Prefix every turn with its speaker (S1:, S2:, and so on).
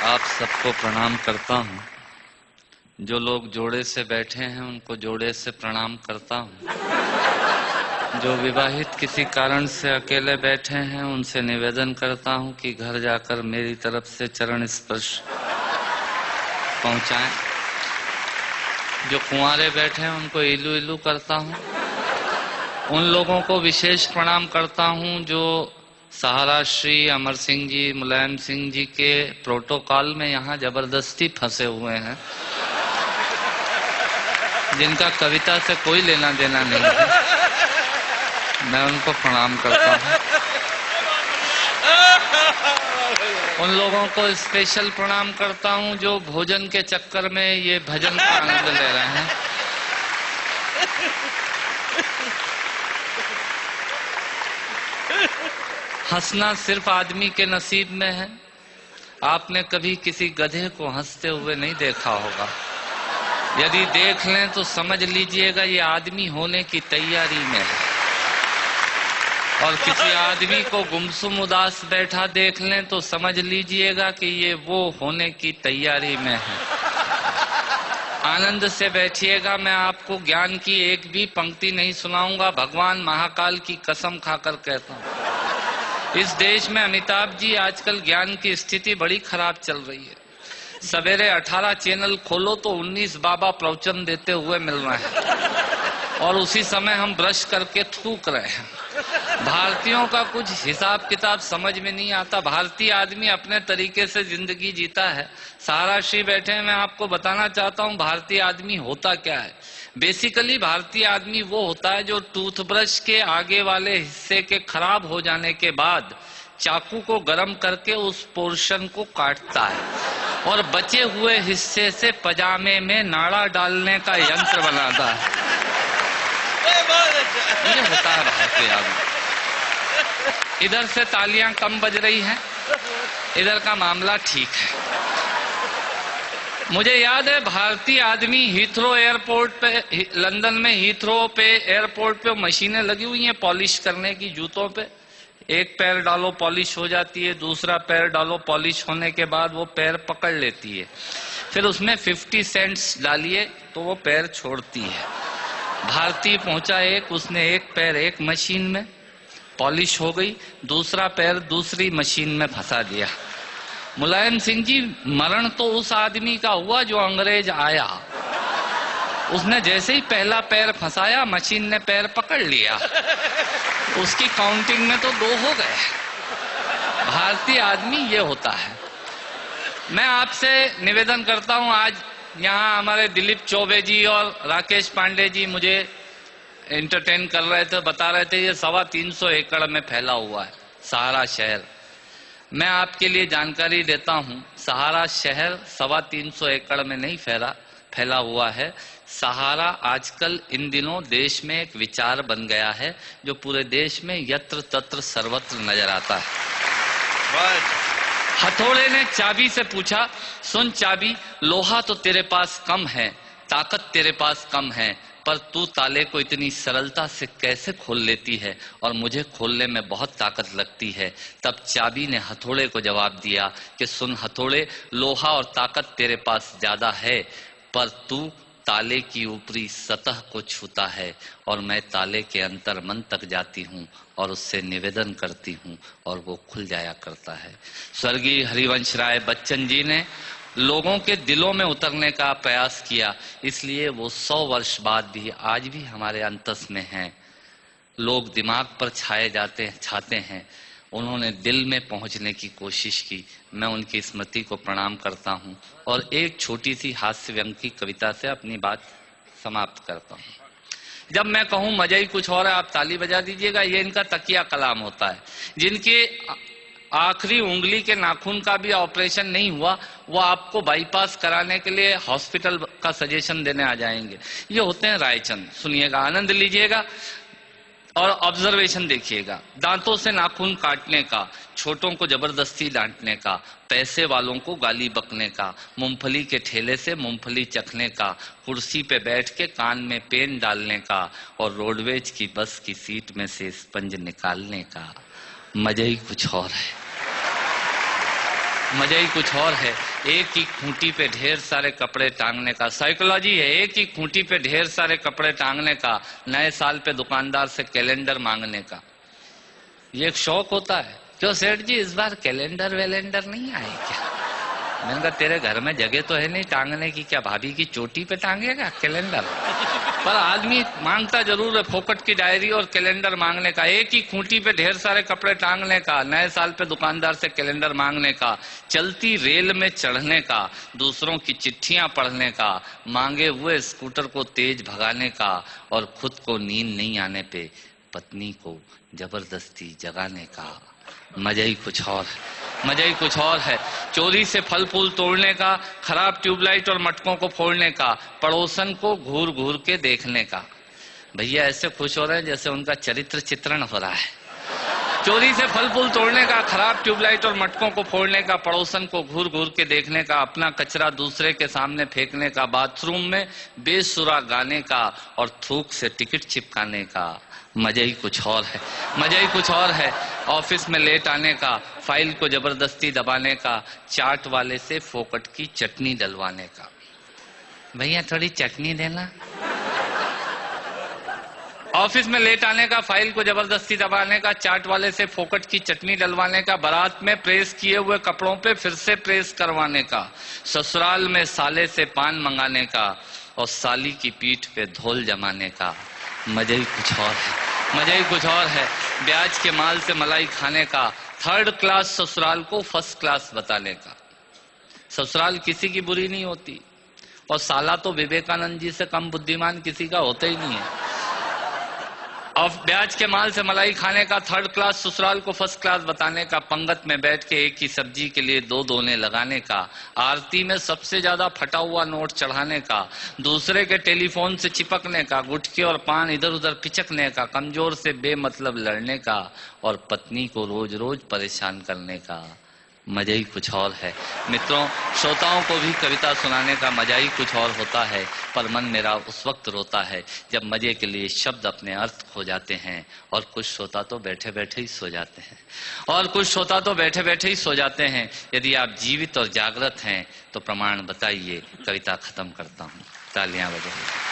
S1: आप सबको प्रणाम करता हूँ। जो लोग जोड़े से बैठे हैं उनको जोड़े से प्रणाम करता हूँ। जो विवाहित किसी कारण से अकेले बैठे हैं उनसे निवेदन करता हूँ कि घर जाकर मेरी तरफ से चरण स्पर्श पहुँचाएं। जो कुंवारे बैठे हैं उनको इलू इलू करता हूँ। उन लोगों को विशेष प्रणाम करता हूँ जो सहारा श्री अमर सिंह जी, मुलायम सिंह जी के प्रोटोकॉल में यहाँ जबरदस्ती फंसे हुए हैं, जिनका कविता से कोई लेना देना नहीं है। मैं उनको प्रणाम करता हूँ। उन लोगों को स्पेशल प्रणाम करता हूँ जो भोजन के चक्कर में ये भजन का आनंद ले रहे हैं। हंसना सिर्फ आदमी के नसीब में है। आपने कभी किसी गधे को हंसते हुए नहीं देखा होगा। यदि देख लें तो समझ लीजिएगा ये आदमी होने की तैयारी में है। और किसी आदमी को गुमसुम उदास बैठा देख लें तो समझ लीजिएगा कि ये वो होने की तैयारी में है। आनंद से बैठिएगा। मैं आपको ज्ञान की एक भी पंक्ति नहीं सुनाऊंगा। भगवान महाकाल की कसम खाकर कहता हूं, इस देश में अमिताभ जी आजकल ज्ञान की स्थिति बड़ी खराब चल रही है। सवेरे 18 चैनल खोलो तो 19 बाबा प्रवचन देते हुए मिल रहे हैं और उसी समय हम ब्रश करके थूक रहे हैं। भारतीयों का कुछ हिसाब किताब समझ में नहीं आता। भारतीय आदमी अपने तरीके से जिंदगी जीता है। सहारा श्री बैठे हैं, मैं आपको बताना चाहता हूं भारतीय आदमी होता क्या है। बेसिकली भारतीय आदमी वो होता है जो टूथब्रश के आगे वाले हिस्से के खराब हो जाने के बाद चाकू को गर्म करके उस पोर्शन को काटता है और बचे हुए हिस्से से पजामे में नाड़ा डालने का यंत्र बनाता है। ये होता है भारतीय आदमी। इधर से तालियां कम बज रही हैं, इधर का मामला ठीक है। मुझे याद है भारतीय आदमी हीथ्रो एयरपोर्ट पे, लंदन में हीथ्रो पे एयरपोर्ट पे मशीनें लगी हुई हैं पॉलिश करने की जूतों पे। एक पैर डालो पॉलिश हो जाती है, दूसरा पैर डालो पॉलिश होने के बाद वो पैर पकड़ लेती है। फिर उसमें 50 सेंट्स डालिए तो वो पैर छोड़ती है। भारतीय पहुंचा एक, उसने एक पैर एक मशीन में पॉलिश हो गई, दूसरा पैर दूसरी मशीन में फंसा दिया। मुलायम सिंह जी, मरण तो उस आदमी का हुआ जो अंग्रेज आया। उसने जैसे ही पहला पैर फंसाया मशीन ने पैर पकड़ लिया। उसकी काउंटिंग में तो 2 हो गए। भारतीय आदमी ये होता है। मैं आपसे निवेदन करता हूं, आज यहाँ हमारे दिलीप चौबे जी और राकेश पांडे जी मुझे एंटरटेन कर रहे थे, बता रहे थे ये 325 एकड़ में फैला हुआ है सहारा शहर। मैं आपके लिए जानकारी देता हूं, सहारा शहर 325 एकड़ में नहीं फैला हुआ है। सहारा आजकल इन दिनों देश में एक विचार बन गया है जो पूरे देश में यत्र तत्र सर्वत्र नजर आता है। हथौड़े ने चाबी से पूछा, सुन चाबी, लोहा तो तेरे पास कम है, ताकत तेरे पास कम है, पर तू ताले को इतनी सरलता से कैसे खोल लेती है और मुझे खोलने में बहुत ताकत लगती है। तब चाबी ने हथौड़े को जवाब दिया कि सुन हथौड़े, लोहा और ताकत तेरे पास ज्यादा है, पर तू ताले की ऊपरी सतह को छूता है और मैं ताले के अंतर मन तक जाती हूँ और उससे निवेदन करती हूँ और वो खुल जाया करता है। स्वर्गीय हरिवंश राय बच्चन जी ने लोगों के दिलों में उतरने का प्रयास किया, इसलिए वो 100 वर्ष बाद भी आज भी हमारे अंतस में हैं। लोग दिमाग पर छाते हैं, उन्होंने दिल में पहुंचने की कोशिश की। मैं उनकी स्मृति को प्रणाम करता हूं और एक छोटी सी हास्य व्यंग की कविता से अपनी बात समाप्त करता हूं। जब मैं कहूं मजा ही कुछ और है, आप ताली बजा दीजिएगा। ये इनका तकिया कलाम होता है। जिनके आखिरी उंगली के नाखून का भी ऑपरेशन नहीं हुआ, वो आपको बाईपास कराने के लिए हॉस्पिटल का सजेशन देने आ जाएंगे। ये होते हैं रायचंद। सुनिएगा, आनंद लीजिएगा और ऑब्जर्वेशन देखिएगा। दांतों से नाखून काटने का, छोटों को जबरदस्ती डांटने का, पैसे वालों को गाली बकने का, मूंगफली के ठेले से मूंगफली चखने का, कुर्सी पे बैठ के कान में पेन डालने का और रोडवेज की बस की सीट में से स्पंज निकालने का। मजा ही कुछ और है, मजा ही कुछ और है। एक ही खूंटी पे ढेर सारे कपड़े टांगने का। साइकोलॉजी है, एक ही खूंटी पे ढेर सारे कपड़े टांगने का, नए साल पे दुकानदार से कैलेंडर मांगने का। ये एक शौक होता है। क्यों सेठ जी इस बार कैलेंडर वैलेंडर नहीं आए क्या? मैंने कहा तेरे घर में जगह तो है नहीं टांगने की, क्या भाभी की चोटी पे टांगेगा कैलेंडर? पर आदमी मांगता जरूर है फोकट की डायरी और कैलेंडर मांगने का। एक ही खूंटी पे ढेर सारे कपड़े टांगने का, नए साल पे दुकानदार से कैलेंडर मांगने का, चलती रेल में चढ़ने का, दूसरों की चिट्ठियां पढ़ने का, मांगे हुए स्कूटर को तेज भगाने का, और खुद को नींद नहीं आने पे पत्नी को जबरदस्ती जगाने का। मजा ही कुछ और है, मजा ही कुछ और है। चोरी से फल फूल तोड़ने का, खराब ट्यूबलाइट और मटकों को फोड़ने का, पड़ोसन को घूर घूर के देखने का। भैया ऐसे खुश हो रहे हैं जैसे उनका चरित्र चित्रण हो रहा है। चोरी से फल फूल तोड़ने का, खराब ट्यूबलाइट और मटकों को फोड़ने का, पड़ोसन को घूर घूर के देखने का, अपना कचरा दूसरे के सामने फेंकने का, बाथरूम में बेसुरा गाने का और थूक से टिकट चिपकाने का। मजा ही कुछ और है, मजा ही कुछ और है। ऑफिस में लेट आने का, फाइल को जबरदस्ती दबाने का, चाट वाले से फोकट की चटनी डलवाने का। भैया थोड़ी चटनी देना। ऑफिस में लेट आने का, फाइल को जबरदस्ती दबाने का, चाट वाले से फोकट की चटनी डलवाने का, बारात में प्रेस किए हुए कपड़ों पे फिर से प्रेस करवाने का, ससुराल में साले से पान मंगाने का और साली की पीठ पे धोल जमाने का। मजा ही कुछ और है, मजा ही कुछ और है। ब्याज के माल से मलाई खाने का, थर्ड क्लास ससुराल को फर्स्ट क्लास बताने का। ससुराल किसी की बुरी नहीं होती और साला तो विवेकानंद जी से कम बुद्धिमान किसी का होता ही नहीं है। और ब्याज के माल से मलाई खाने का, थर्ड क्लास ससुराल को फर्स्ट क्लास बताने का, पंगत में बैठ के एक ही सब्जी के लिए दो दोने लगाने का, आरती में सबसे ज्यादा फटा हुआ नोट चढ़ाने का, दूसरे के टेलीफोन से चिपकने का, गुटके और पान इधर उधर पिचकने का, कमजोर से बेमतलब लड़ने का और पत्नी को रोज रोज परेशान करने का। मजा ही कुछ और है। मित्रों, श्रोताओं को भी कविता सुनाने का मजा ही कुछ और होता है, पर मन मेरा उस वक्त रोता है जब मजे के लिए शब्द अपने अर्थ खो जाते हैं। और कुछ श्रोता तो बैठे बैठे ही सो जाते हैं, और कुछ श्रोता तो बैठे बैठे ही सो जाते हैं। यदि आप जीवित और जागृत हैं तो प्रमाण बताइए। कविता खत्म करता हूँ, तालियां बजाइए।